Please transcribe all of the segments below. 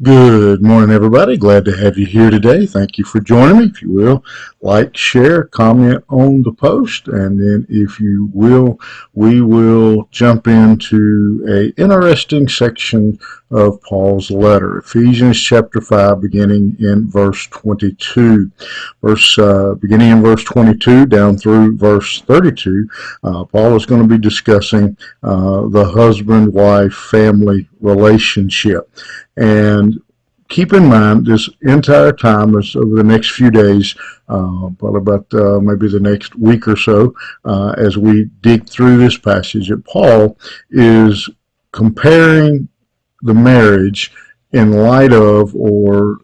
Good morning, everybody. Glad to have you here today. Thank you for joining me. If you will, like, share, comment on the post, and then if you will, we will jump into a interesting section of Paul's letter, Ephesians chapter 5, beginning in verse 22. Beginning in verse 22 down through verse 32, Paul is going to be discussing the husband-wife family relationship. And keep in mind, this entire time is over the next few days, probably about maybe the next week or so, as we dig through this passage, that Paul is comparing the marriage in light of, or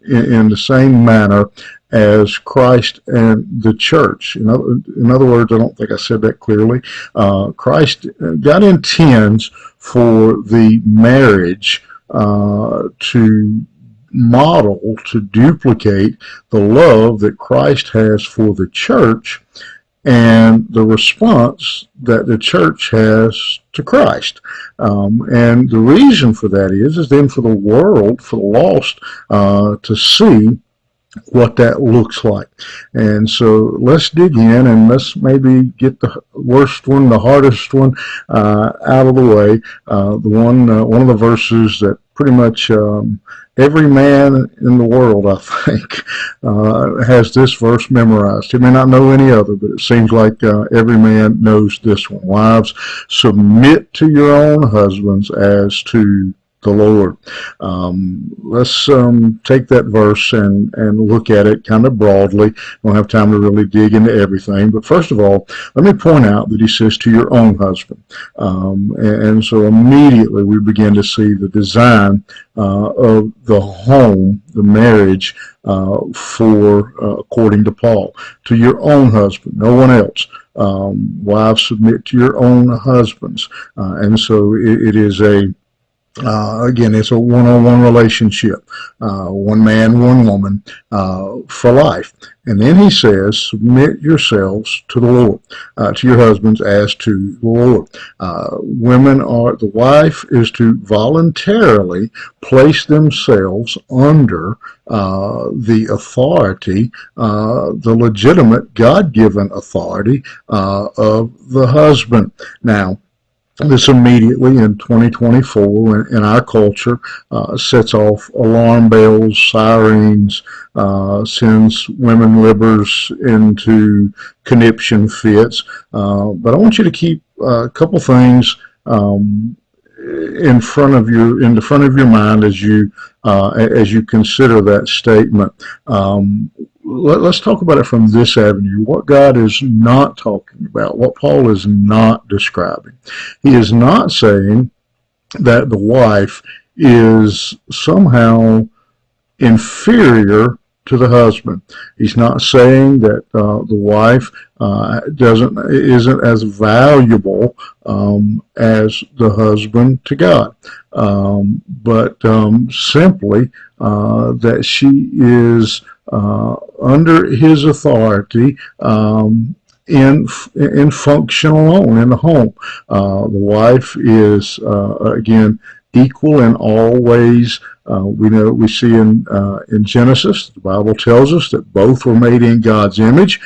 in the same manner as Christ and the church. In other words, I don't think I said that clearly. God intends for the marriage to model, to duplicate the love that Christ has for the church and the response that the church has to Christ. And the reason for that is then for the world, for the lost, to see what that looks like. And so let's dig in and let's maybe get the worst one, the hardest one out of the way. One of the verses that pretty much every man in the world, I think, has this verse memorized. He may not know any other, but it seems like every man knows this one. Wives, submit to your own husbands as to the Lord. Let's take that verse and look at it kind of broadly. Don't have time to really dig into everything, but first of all, let me point out that he says to your own husband. And so immediately we begin to see the design of the home, the marriage, according to Paul, to your own husband, no one else. Wives, submit to your own husbands. And so it is again, it's a one-on-one relationship, one man, one woman, for life. And then he says, submit yourselves to the Lord, to your husbands as to the Lord. The wife is to voluntarily place themselves under the authority, the legitimate God-given authority of the husband. Now, this immediately in 2024 in our culture sets off alarm bells, sirens, sends women livers into conniption fits. But I want you to keep a couple things in the front of your mind as you consider that statement. Let's talk about it from this avenue. What God is not talking about, what Paul is not describing. He is not saying that the wife is somehow inferior to the husband. He's not saying that the wife isn't as valuable as the husband to God, but simply that she is under his authority in function alone in the home. The wife is again equal in all ways. We see in Genesis, the Bible tells us that both were made in God's image.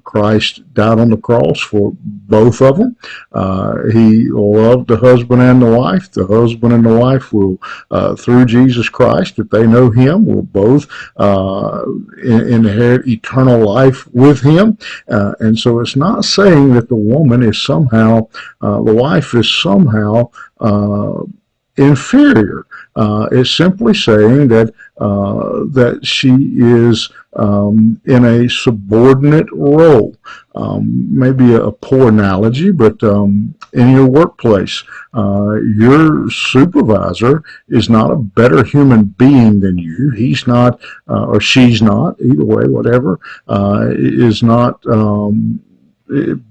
Christ died on the cross for both of them. He loved the husband and the wife. The husband and the wife will, through Jesus Christ, if they know him, will both inherit eternal life with him. And so it's not saying that the woman is somehow, the wife is somehow inferior. It's simply saying that she is in a subordinate role. Maybe a poor analogy, but in your workplace, your supervisor is not a better human being than you. He's not, or she's not, either way, whatever, is not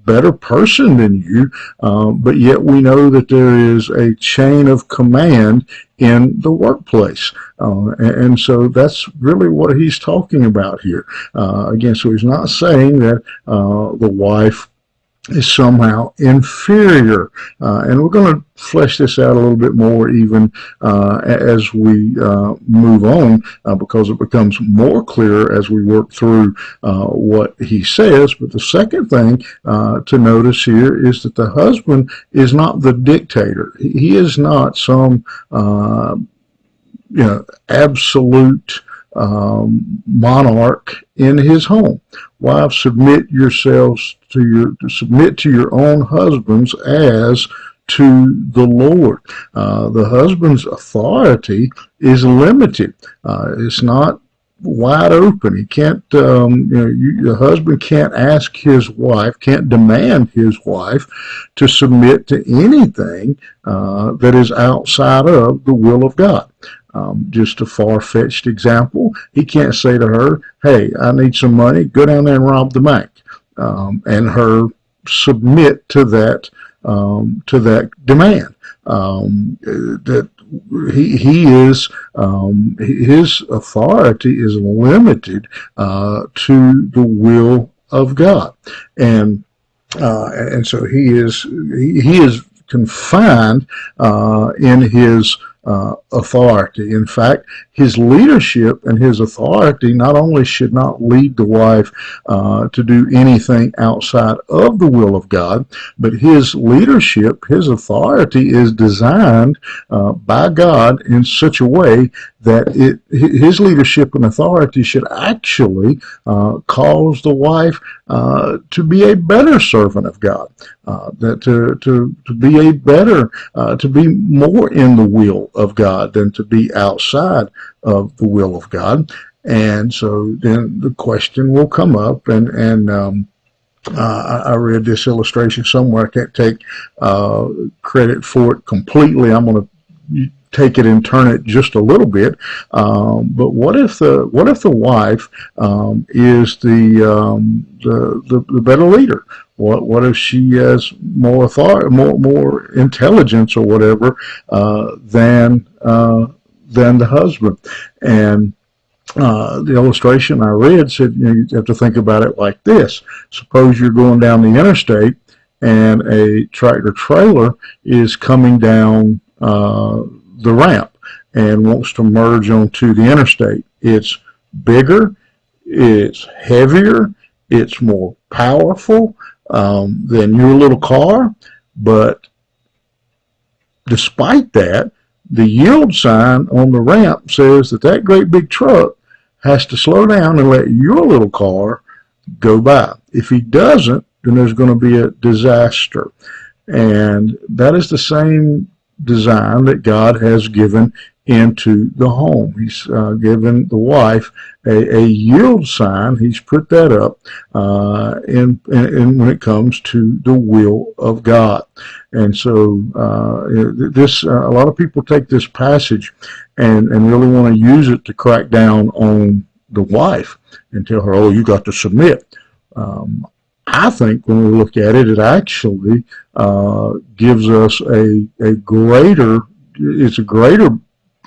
better person than you, but yet we know that there is a chain of command in the workplace. And so that's really what he's talking about here. Again, so he's not saying that the wife is somehow inferior. And we're going to flesh this out a little bit more even as we move on, because it becomes more clear as we work through what he says. But the second thing to notice here is that the husband is not the dictator. He is not some absolute monarch in his home. Wives, submit yourselves submit to your own husbands as to the Lord. The husband's authority is limited. It's not wide open. He can't, the husband can't ask his wife, can't demand his wife to submit to anything that is outside of the will of God. Just a far-fetched example, he can't say to her, hey, I need some money, go down there and rob the bank, and her submit to that demand. That he is his authority is limited to the will of God, and so he is confined in his authority. In fact, his leadership and his authority not only should not lead the wife to do anything outside of the will of God, but his leadership, his authority is designed by God in such a way that his leadership and authority should actually cause the wife to be a better servant of God, that to be a better, to be more in the will of God than to be outside of the will of God. And so then the question will come up, and I read this illustration somewhere. I can't take credit for it completely. I'm going to take it and turn it just a little bit. But what if the wife is the better leader? What if she has more authority, more intelligence, or whatever than the husband? And the illustration I read said, you have to think about it like this. Suppose you're going down the interstate and a tractor trailer is coming down the ramp and wants to merge onto the interstate. It's bigger, it's heavier, it's more powerful than your little car, but despite that, the yield sign on the ramp says that great big truck has to slow down and let your little car go by. If he doesn't, then there's going to be a disaster. And that is the same design that God has given into the home. He's given the wife a yield sign. He's put that up in when it comes to the will of God. And so a lot of people take this passage and really want to use it to crack down on the wife and tell her, oh, you got to submit. I think when we look at it, it actually gives us a greater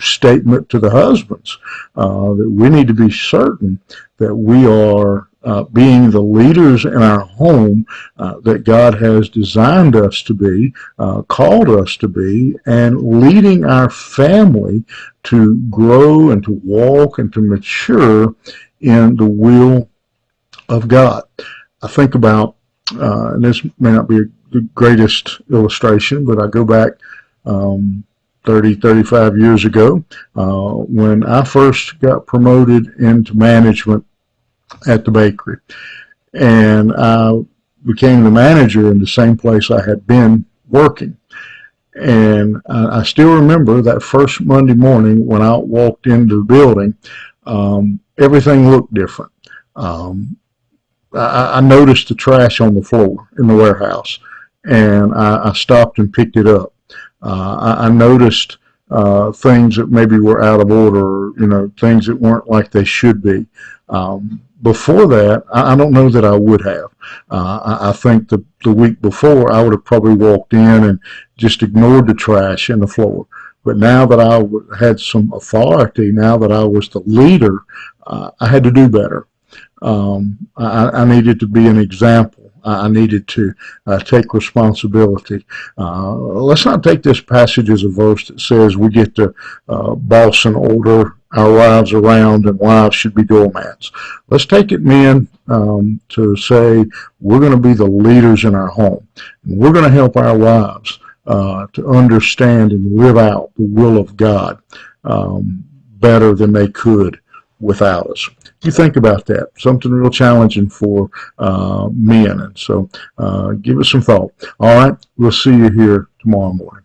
statement to the husbands that we need to be certain that we are being the leaders in our home that God has designed us to be, called us to be, and leading our family to grow and to walk and to mature in the will of God. I think about, and this may not be the greatest illustration, but I go back 30, 35 years ago when I first got promoted into management at the bakery. And I became the manager in the same place I had been working. And I still remember that first Monday morning when I walked into the building, everything looked different. I noticed the trash on the floor in the warehouse, and I stopped and picked it up. I noticed things that maybe were out of order, things that weren't like they should be. Before that, I don't know that I would have. I think the week before, I would have probably walked in and just ignored the trash in the floor. But now that I had some authority, now that I was the leader, I had to do better. I needed to be an example. I needed to take responsibility. Let's not take this passage as a verse that says we get to boss and order our wives around and wives should be doormats. Let's take it, men, to say we're going to be the leaders in our home. And we're going to help our wives to understand and live out the will of God better than they could without us. You think about that. Something real challenging for men. And so give it some thought. All right. We'll see you here tomorrow morning.